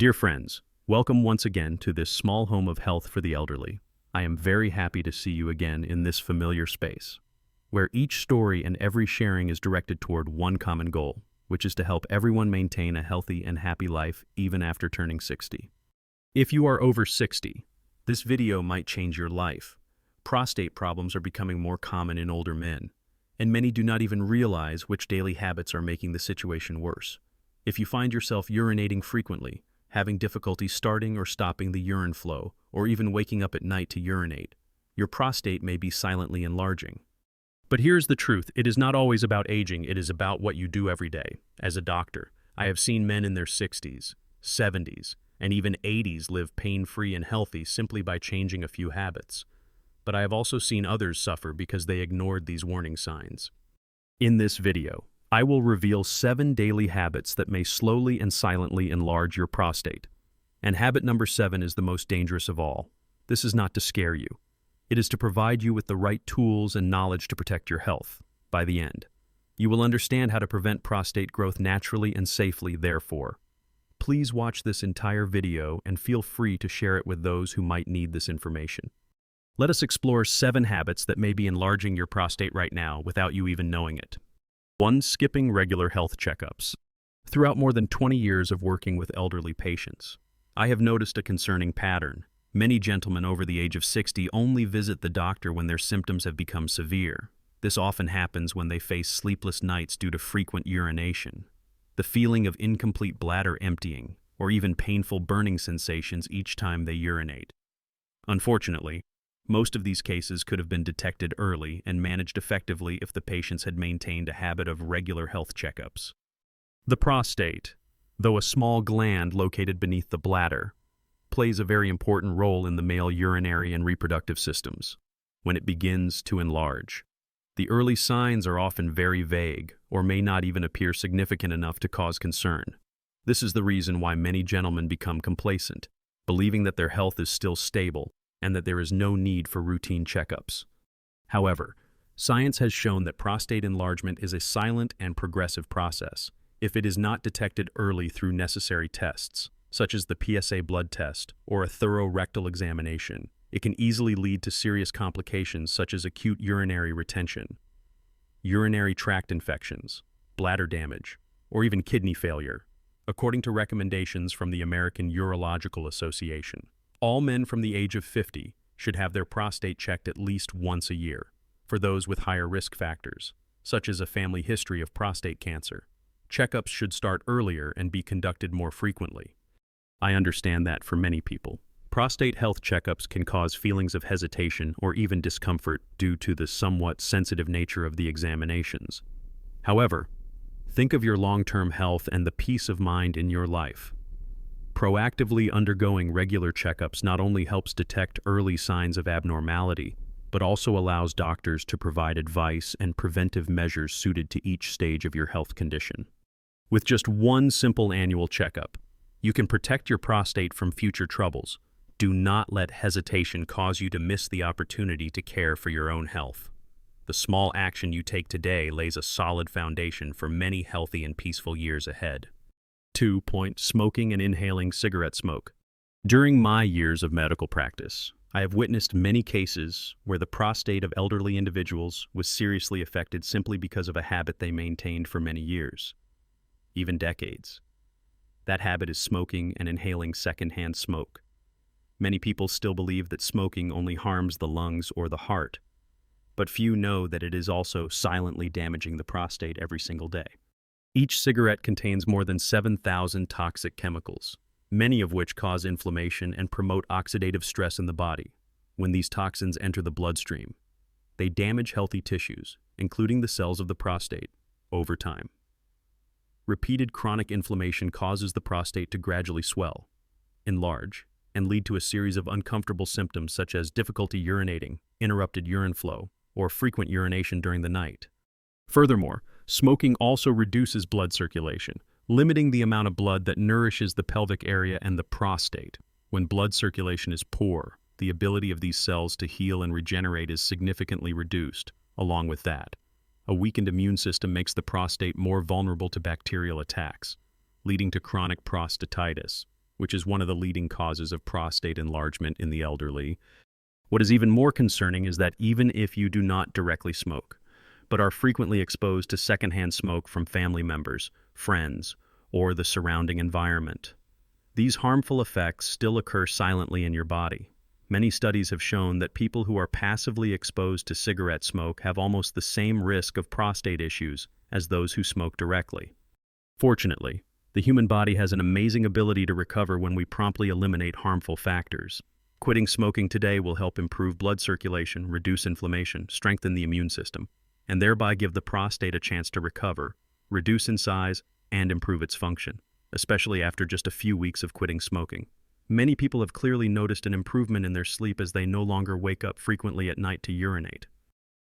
Dear friends, welcome once again to this small home of health for the elderly. I am very happy to see you again in this familiar space, where each story and every sharing is directed toward one common goal, which is to help everyone maintain a healthy and happy life even after turning 60. If you are over 60, this video might change your life. Prostate problems are becoming more common in older men, and many do not even realize which daily habits are making the situation worse. If you find yourself urinating frequently, having difficulty starting or stopping the urine flow, or even waking up at night to urinate, your prostate may be silently enlarging. But here's the truth, it is not always about aging, it is about what you do every day. As a doctor, I have seen men in their 60s, 70s, and even 80s live pain-free and healthy simply by changing a few habits. But I have also seen others suffer because they ignored these warning signs. In this video, I will reveal 7 daily habits that may slowly and silently enlarge your prostate. And habit number 7 is the most dangerous of all. This is not to scare you. It is to provide you with the right tools and knowledge to protect your health. By the end, you will understand how to prevent prostate growth naturally and safely, therefore. Please watch this entire video and feel free to share it with those who might need this information. Let us explore 7 habits that may be enlarging your prostate right now without you even knowing it. 1. Skipping regular health checkups. Throughout more than 20 years of working with elderly patients, I have noticed a concerning pattern. Many gentlemen over the age of 60 only visit the doctor when their symptoms have become severe. This often happens when they face sleepless nights due to frequent urination, the feeling of incomplete bladder emptying, or even painful burning sensations each time they urinate. Unfortunately, most of these cases could have been detected early and managed effectively if the patients had maintained a habit of regular health checkups. The prostate, though a small gland located beneath the bladder, plays a very important role in the male urinary and reproductive systems. When it begins to enlarge, the early signs are often very vague or may not even appear significant enough to cause concern. This is the reason why many gentlemen become complacent, believing that their health is still stable and that there is no need for routine checkups. However, science has shown that prostate enlargement is a silent and progressive process if it is not detected early through necessary tests, such as the PSA blood test or a thorough rectal examination. It can easily lead to serious complications such as acute urinary retention, urinary tract infections, bladder damage, or even kidney failure, according to recommendations from the American Urological Association. All men from the age of 50 should have their prostate checked at least once a year. For those with higher risk factors, such as a family history of prostate cancer, checkups should start earlier and be conducted more frequently. I understand that for many people, prostate health checkups can cause feelings of hesitation or even discomfort due to the somewhat sensitive nature of the examinations. However, think of your long-term health and the peace of mind in your life. Proactively undergoing regular checkups not only helps detect early signs of abnormality, but also allows doctors to provide advice and preventive measures suited to each stage of your health condition. With just one simple annual checkup, you can protect your prostate from future troubles. Do not let hesitation cause you to miss the opportunity to care for your own health. The small action you take today lays a solid foundation for many healthy and peaceful years ahead. 2. Smoking and inhaling cigarette smoke. During my years of medical practice, I have witnessed many cases where the prostate of elderly individuals was seriously affected simply because of a habit they maintained for many years, even decades. That habit is smoking and inhaling secondhand smoke. Many people still believe that smoking only harms the lungs or the heart, but few know that it is also silently damaging the prostate every single day. Each cigarette contains more than 7,000 toxic chemicals, many of which cause inflammation and promote oxidative stress in the body. When these toxins enter the bloodstream, they damage healthy tissues, including the cells of the prostate, over time. Repeated chronic inflammation causes the prostate to gradually swell, enlarge, and lead to a series of uncomfortable symptoms such as difficulty urinating, interrupted urine flow, or frequent urination during the night. Furthermore, smoking also reduces blood circulation, limiting the amount of blood that nourishes the pelvic area and the prostate. When blood circulation is poor, the ability of these cells to heal and regenerate is significantly reduced. Along with that, a weakened immune system makes the prostate more vulnerable to bacterial attacks, leading to chronic prostatitis, which is one of the leading causes of prostate enlargement in the elderly. What is even more concerning is that even if you do not directly smoke, but are frequently exposed to secondhand smoke from family members, friends, or the surrounding environment, these harmful effects still occur silently in your body. Many studies have shown that people who are passively exposed to cigarette smoke have almost the same risk of prostate issues as those who smoke directly. Fortunately, the human body has an amazing ability to recover when we promptly eliminate harmful factors. Quitting smoking today will help improve blood circulation, reduce inflammation, strengthen the immune system, and thereby give the prostate a chance to recover, reduce in size, and improve its function, especially after just a few weeks of quitting smoking. Many people have clearly noticed an improvement in their sleep as they no longer wake up frequently at night to urinate.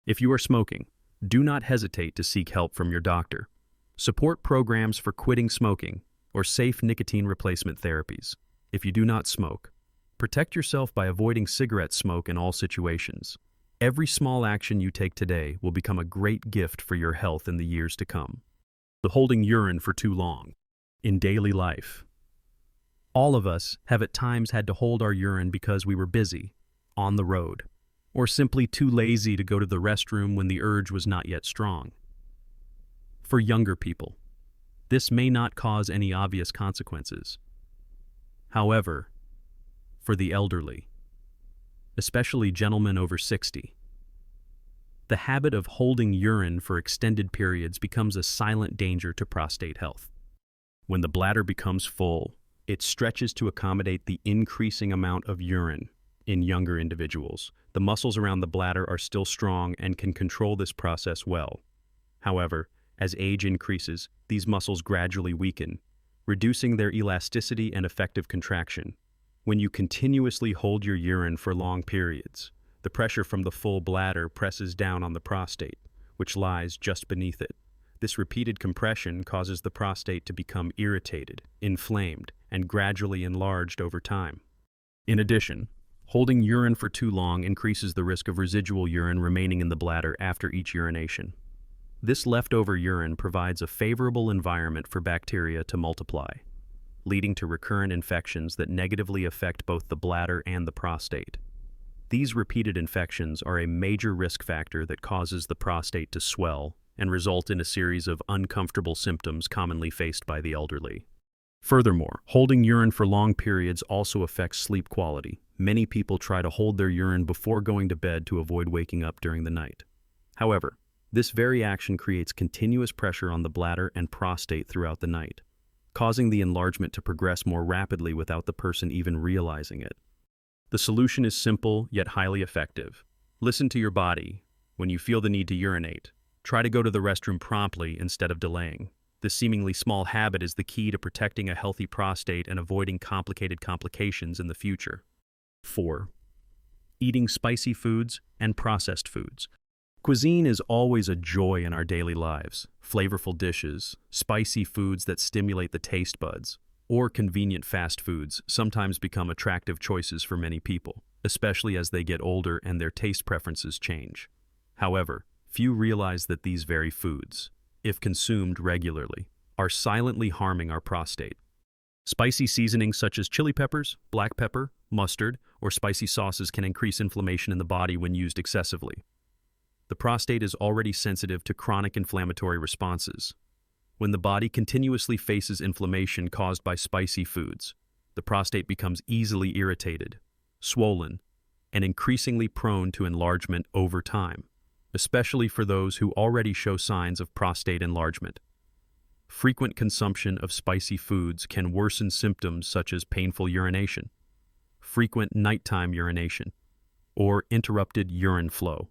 If you are smoking, do not hesitate to seek help from your doctor. Support programs for quitting smoking or safe nicotine replacement therapies. If you do not smoke, protect yourself by avoiding cigarette smoke in all situations. Every small action you take today will become a great gift for your health in the years to come. The holding urine for too long. In daily life, all of us have at times had to hold our urine because we were busy, on the road, or simply too lazy to go to the restroom when the urge was not yet strong. For younger people, this may not cause any obvious consequences. However, for the elderly, especially gentlemen over 60, the habit of holding urine for extended periods becomes a silent danger to prostate health. When the bladder becomes full, it stretches to accommodate the increasing amount of urine in younger individuals. The muscles around the bladder are still strong and can control this process well. However, as age increases, these muscles gradually weaken, reducing their elasticity and effective contraction. When you continuously hold your urine for long periods, the pressure from the full bladder presses down on the prostate, which lies just beneath it. This repeated compression causes the prostate to become irritated, inflamed, and gradually enlarged over time. In addition, holding urine for too long increases the risk of residual urine remaining in the bladder after each urination. This leftover urine provides a favorable environment for bacteria to multiply, leading to recurrent infections that negatively affect both the bladder and the prostate. These repeated infections are a major risk factor that causes the prostate to swell and result in a series of uncomfortable symptoms commonly faced by the elderly. Furthermore, holding urine for long periods also affects sleep quality. Many people try to hold their urine before going to bed to avoid waking up during the night. However, this very action creates continuous pressure on the bladder and prostate throughout the night, causing the enlargement to progress more rapidly without the person even realizing it. The solution is simple yet highly effective. Listen to your body. When you feel the need to urinate, try to go to the restroom promptly instead of delaying. This seemingly small habit is the key to protecting a healthy prostate and avoiding complications in the future. 4. Eating spicy foods and processed foods. Cuisine is always a joy in our daily lives. Flavorful dishes, spicy foods that stimulate the taste buds, or convenient fast foods sometimes become attractive choices for many people, especially as they get older and their taste preferences change. However, few realize that these very foods, if consumed regularly, are silently harming our prostate. Spicy seasonings such as chili peppers, black pepper, mustard, or spicy sauces can increase inflammation in the body when used excessively. The prostate is already sensitive to chronic inflammatory responses. When the body continuously faces inflammation caused by spicy foods, the prostate becomes easily irritated, swollen, and increasingly prone to enlargement over time, especially for those who already show signs of prostate enlargement. Frequent consumption of spicy foods can worsen symptoms such as painful urination, frequent nighttime urination, or interrupted urine flow.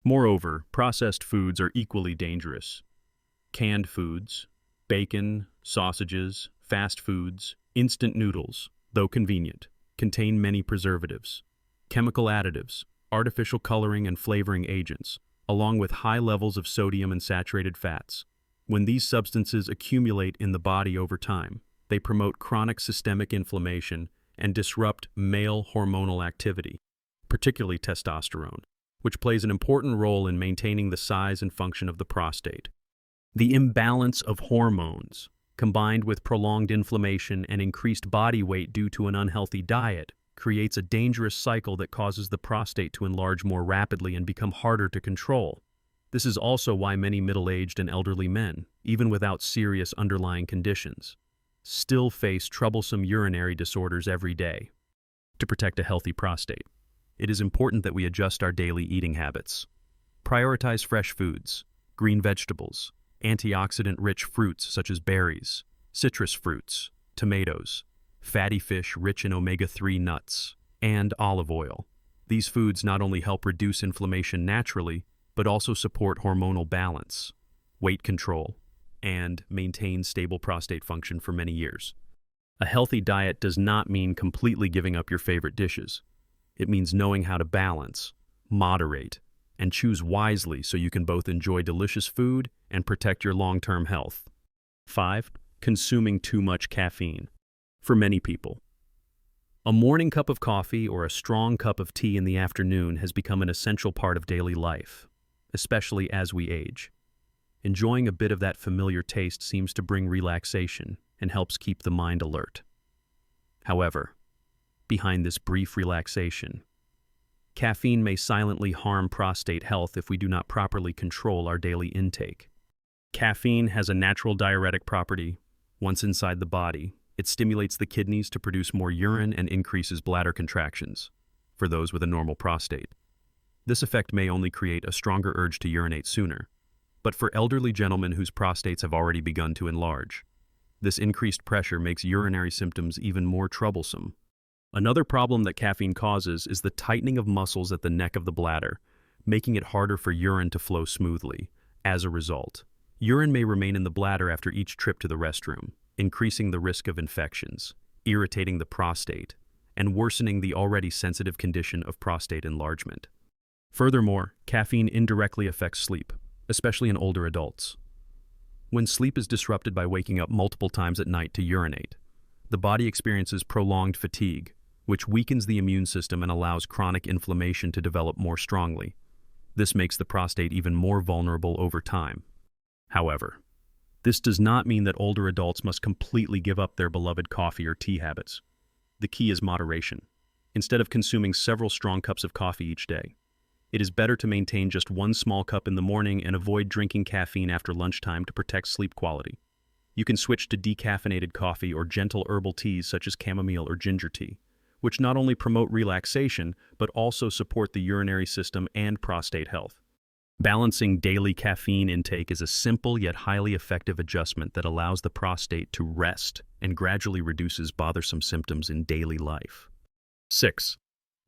Moreover, processed foods are equally dangerous. Canned foods, bacon, sausages, fast foods, instant noodles, though convenient, contain many preservatives, chemical additives, artificial coloring and flavoring agents, along with high levels of sodium and saturated fats. When these substances accumulate in the body over time, they promote chronic systemic inflammation and disrupt male hormonal activity, particularly testosterone, which plays an important role in maintaining the size and function of the prostate. The imbalance of hormones combined with prolonged inflammation and increased body weight due to an unhealthy diet, creates a dangerous cycle that causes the prostate to enlarge more rapidly and become harder to control. This is also why many middle-aged and elderly men, even without serious underlying conditions, still face troublesome urinary disorders every day. To protect a healthy prostate, it is important that we adjust our daily eating habits. Prioritize fresh foods, green vegetables, antioxidant-rich fruits such as berries, citrus fruits, tomatoes, fatty fish rich in omega-3 nuts, and olive oil. These foods not only help reduce inflammation naturally, but also support hormonal balance, weight control, and maintain stable prostate function for many years. A healthy diet does not mean completely giving up your favorite dishes. It means knowing how to balance, moderate, and choose wisely so you can both enjoy delicious food and protect your long-term health. 5. Consuming too much caffeine. For many people, a morning cup of coffee or a strong cup of tea in the afternoon has become an essential part of daily life, especially as we age. Enjoying a bit of that familiar taste seems to bring relaxation and helps keep the mind alert. However, behind this brief relaxation, caffeine may silently harm prostate health if we do not properly control our daily intake. Caffeine has a natural diuretic property. Once inside the body, it stimulates the kidneys to produce more urine and increases bladder contractions for those with a normal prostate. This effect may only create a stronger urge to urinate sooner, but for elderly gentlemen whose prostates have already begun to enlarge, this increased pressure makes urinary symptoms even more troublesome. Another problem that caffeine causes is the tightening of muscles at the neck of the bladder, making it harder for urine to flow smoothly. As a result, urine may remain in the bladder after each trip to the restroom, increasing the risk of infections, irritating the prostate, and worsening the already sensitive condition of prostate enlargement. Furthermore, caffeine indirectly affects sleep, especially in older adults. When sleep is disrupted by waking up multiple times at night to urinate, the body experiences prolonged fatigue, which weakens the immune system and allows chronic inflammation to develop more strongly. This makes the prostate even more vulnerable over time. However, this does not mean that older adults must completely give up their beloved coffee or tea habits. The key is moderation. Instead of consuming several strong cups of coffee each day, it is better to maintain just one small cup in the morning and avoid drinking caffeine after lunchtime to protect sleep quality. You can switch to decaffeinated coffee or gentle herbal teas such as chamomile or ginger tea, which not only promote relaxation but also support the urinary system and prostate health. Balancing daily caffeine intake is a simple yet highly effective adjustment that allows the prostate to rest and gradually reduces bothersome symptoms in daily life. 6.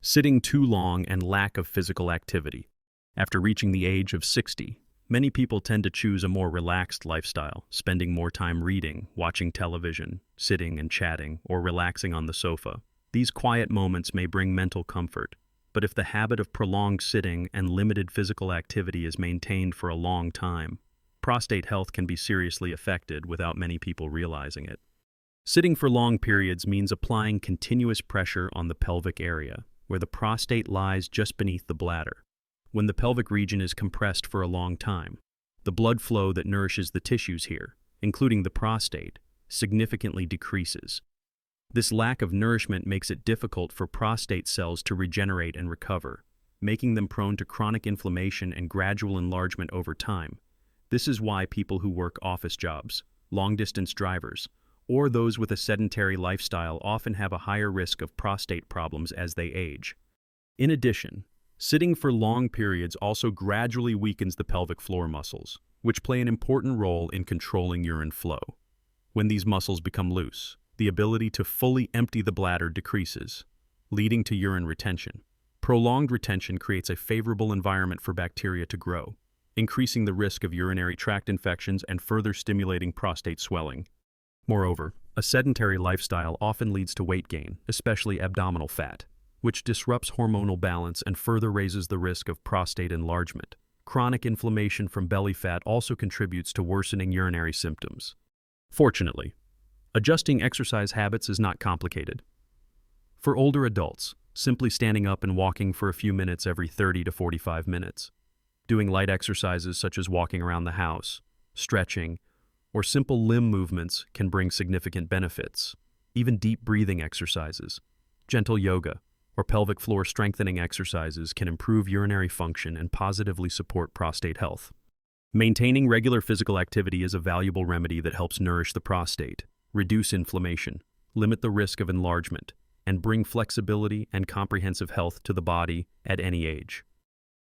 Sitting too long and lack of physical activity. After reaching the age of 60, many people tend to choose a more relaxed lifestyle, spending more time reading, watching television, sitting and chatting, or relaxing on the sofa. These quiet moments may bring mental comfort, but if the habit of prolonged sitting and limited physical activity is maintained for a long time, prostate health can be seriously affected without many people realizing it. Sitting for long periods means applying continuous pressure on the pelvic area, where the prostate lies just beneath the bladder. When the pelvic region is compressed for a long time, the blood flow that nourishes the tissues here, including the prostate, significantly decreases. This lack of nourishment makes it difficult for prostate cells to regenerate and recover, making them prone to chronic inflammation and gradual enlargement over time. This is why people who work office jobs, long-distance drivers, or those with a sedentary lifestyle often have a higher risk of prostate problems as they age. In addition, sitting for long periods also gradually weakens the pelvic floor muscles, which play an important role in controlling urine flow. When these muscles become loose, the ability to fully empty the bladder decreases, leading to urine retention. Prolonged retention creates a favorable environment for bacteria to grow, increasing the risk of urinary tract infections and further stimulating prostate swelling. Moreover, a sedentary lifestyle often leads to weight gain, especially abdominal fat, which disrupts hormonal balance and further raises the risk of prostate enlargement. Chronic inflammation from belly fat also contributes to worsening urinary symptoms. Fortunately, adjusting exercise habits is not complicated. For older adults, simply standing up and walking for a few minutes every 30 to 45 minutes, doing light exercises such as walking around the house, stretching, or simple limb movements can bring significant benefits. Even deep breathing exercises, gentle yoga, or pelvic floor strengthening exercises can improve urinary function and positively support prostate health. Maintaining regular physical activity is a valuable remedy that helps nourish the prostate, reduce inflammation, limit the risk of enlargement, and bring flexibility and comprehensive health to the body at any age.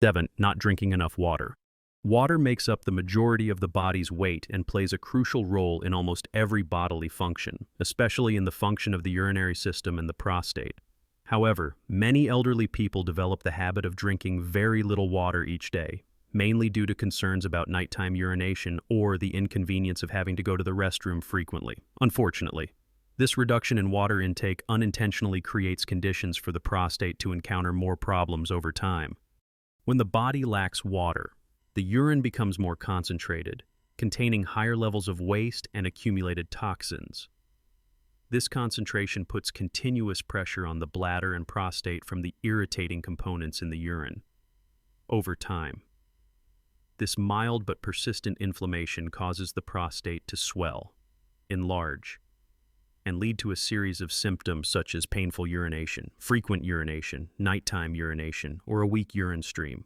7. Not drinking enough water. Water makes up the majority of the body's weight and plays a crucial role in almost every bodily function, especially in the function of the urinary system and the prostate. However, many elderly people develop the habit of drinking very little water each day, mainly due to concerns about nighttime urination or the inconvenience of having to go to the restroom frequently. Unfortunately, this reduction in water intake unintentionally creates conditions for the prostate to encounter more problems over time. When the body lacks water, the urine becomes more concentrated, containing higher levels of waste and accumulated toxins. This concentration puts continuous pressure on the bladder and prostate from the irritating components in the urine. Over time, this mild but persistent inflammation causes the prostate to swell, enlarge, and lead to a series of symptoms such as painful urination, frequent urination, nighttime urination, or a weak urine stream.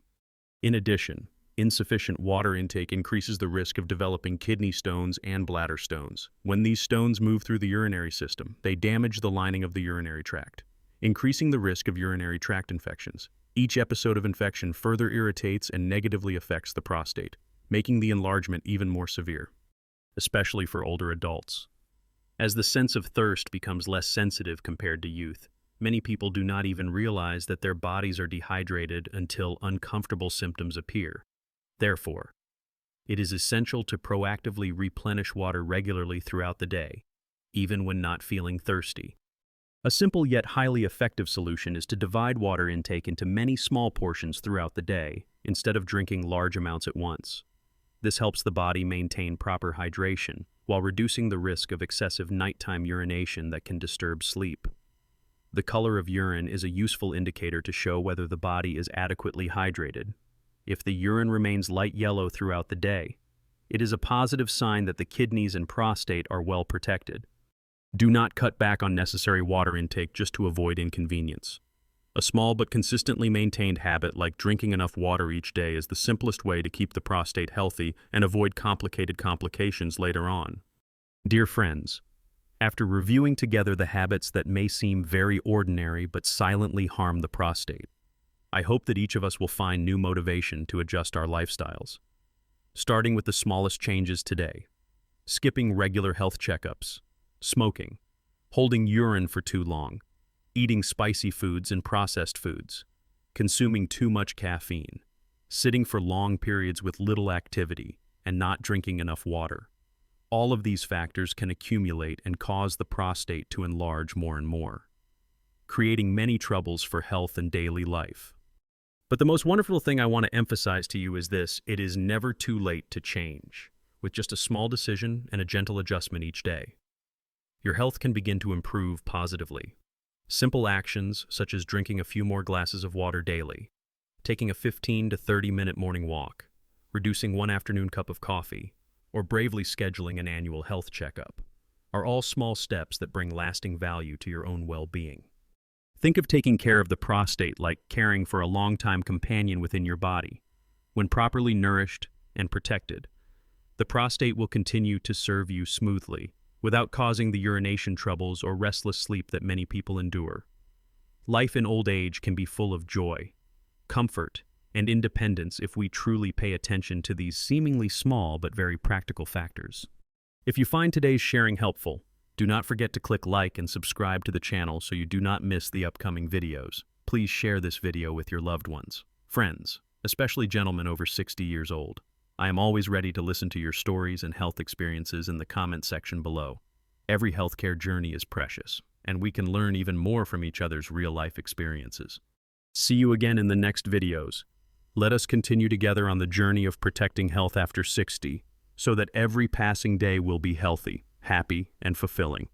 In addition, insufficient water intake increases the risk of developing kidney stones and bladder stones. When these stones move through the urinary system, they damage the lining of the urinary tract, increasing the risk of urinary tract infections. Each episode of infection further irritates and negatively affects the prostate, making the enlargement even more severe, especially for older adults. As the sense of thirst becomes less sensitive compared to youth, many people do not even realize that their bodies are dehydrated until uncomfortable symptoms appear. Therefore, it is essential to proactively replenish water regularly throughout the day, even when not feeling thirsty. A simple yet highly effective solution is to divide water intake into many small portions throughout the day, instead of drinking large amounts at once. This helps the body maintain proper hydration, while reducing the risk of excessive nighttime urination that can disturb sleep. The color of urine is a useful indicator to show whether the body is adequately hydrated. If the urine remains light yellow throughout the day, it is a positive sign that the kidneys and prostate are well protected. Do not cut back on necessary water intake just to avoid inconvenience. A small but consistently maintained habit like drinking enough water each day is the simplest way to keep the prostate healthy and avoid complicated complications later on. Dear friends, after reviewing together the habits that may seem very ordinary but silently harm the prostate, I hope that each of us will find new motivation to adjust our lifestyles. Starting with the smallest changes today: skipping regular health checkups, smoking, holding urine for too long, eating spicy foods and processed foods, consuming too much caffeine, sitting for long periods with little activity, and not drinking enough water. All of these factors can accumulate and cause the prostate to enlarge more and more, creating many troubles for health and daily life. But the most wonderful thing I want to emphasize to you is this: it is never too late to change. With just a small decision and a gentle adjustment each day, your health can begin to improve positively. Simple actions such as drinking a few more glasses of water daily, taking a 15 to 30-minute morning walk, reducing one afternoon cup of coffee, or bravely scheduling an annual health checkup are all small steps that bring lasting value to your own well-being. Think of taking care of the prostate like caring for a long-time companion within your body. When properly nourished and protected, the prostate will continue to serve you smoothly, without causing the urination troubles or restless sleep that many people endure. Life in old age can be full of joy, comfort, and independence if we truly pay attention to these seemingly small but very practical factors. If you find today's sharing helpful, do not forget to click like and subscribe to the channel so you do not miss the upcoming videos. Please share this video with your loved ones, friends, especially gentlemen over 60 years old. I am always ready to listen to your stories and health experiences in the comment section below. Every healthcare journey is precious, and we can learn even more from each other's real-life experiences. See you again in the next videos. Let us continue together on the journey of protecting health after 60, so that every passing day will be healthy, happy, and fulfilling.